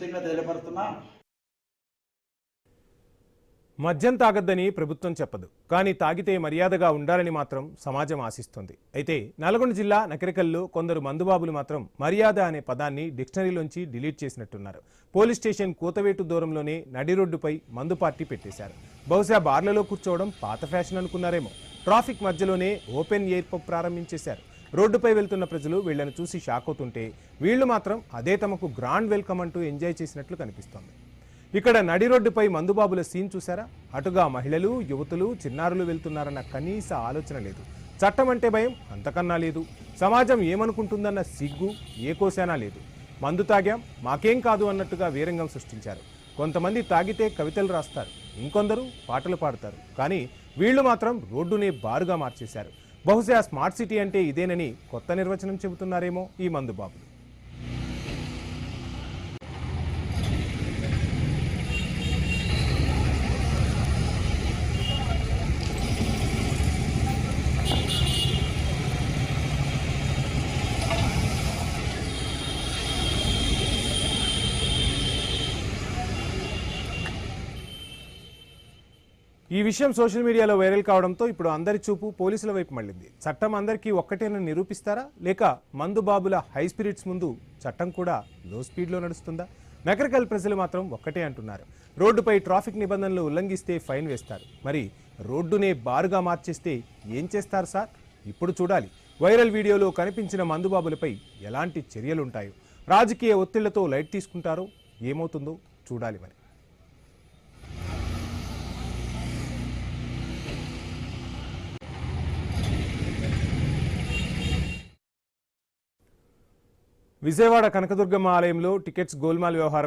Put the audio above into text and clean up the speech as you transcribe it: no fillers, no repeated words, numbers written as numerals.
తెలియపరుస్తున్నా. మద్యం తాగొద్దని ప్రభుత్వం చెప్పదు, కానీ తాగితే మర్యాదగా ఉండాలని మాత్రం సమాజం ఆశిస్తుంది. అయితే నల్గొండ జిల్లా నకిరేకల్లో కొందరు మందుబాబులు మాత్రం మర్యాద అనే పదాన్ని డిక్షనరీలోంచి డిలీట్ చేసినట్టున్నారు. పోలీస్ స్టేషన్ కూతవేటు దూరంలోనే నడి రోడ్డుపై మందు పార్టీ పెట్టేశారు. బహుశా బార్లలో కూర్చోవడం పాత ఫ్యాషన్ అనుకున్నారేమో. ట్రాఫిక్ మధ్యలోనే ఓపెన్ ఎయిర్ పబ్ ప్రారంభించేశారు. రోడ్డుపై వెళ్తున్న ప్రజలు వీళ్లను చూసి షాక్ అవుతుంటే వీళ్లు మాత్రం అదే తమకు గ్రాండ్ వెల్కమ్ అంటూ ఎంజాయ్ చేసినట్లు కనిపిస్తోంది. ఇక్కడ నడి రోడ్డుపై మందుబాబుల సీన్ చూసారా? అటుగా మహిళలు, యువతులు, చిన్నారులు వెళ్తున్నారన్న కనీస ఆలోచన లేదు. చట్టం అంటే భయం అంతకన్నా లేదు. సమాజం ఏమనుకుంటుందన్న సిగ్గు ఏ కోశానా లేదు. మందు తాగాం మాకేం కాదు అన్నట్టుగా వీరంగం సృష్టించారు. కొంతమంది తాగితే కవితలు రాస్తారు, ఇంకొందరు పాటలు పాడతారు. కానీ వీళ్లు మాత్రం రోడ్డునే బారుగా మార్చేశారు. బహుశా స్మార్ట్ సిటీ అంటే ఇదేనని కొత్త నిర్వచనం చెబుతున్నారేమో ఈ మందుబాబులు. ఈ విషయం సోషల్ మీడియాలో వైరల్ కావడంతో ఇప్పుడు అందరి చూపు పోలీసుల వైపు మళ్లింది. చట్టం అందరికీ ఒక్కటేనని నిరూపిస్తారా, లేక మందుబాబుల హై స్పిరిట్స్ ముందు చట్టం కూడా లో స్పీడ్లో నడుస్తుందా? నకిరేకల్ ప్రజలు మాత్రం ఒక్కటే అంటున్నారు. రోడ్డుపై ట్రాఫిక్ నిబంధనలు ఉల్లంఘిస్తే ఫైన్ వేస్తారు, మరి రోడ్డునే బారుగా మార్చేస్తే ఏం చేస్తారు సార్? ఇప్పుడు చూడాలి. వైరల్ వీడియోలో కనిపించిన మందుబాబులపై ఎలాంటి చర్యలుంటాయో. రాజకీయ ఒత్తిళ్లతో లైట్ తీసుకుంటారో ఏమవుతుందో చూడాలి. మరి విజయవాడ కనకదుర్గమ్మ ఆలయంలో టికెట్స్ గోల్మాల్ వ్యవహారం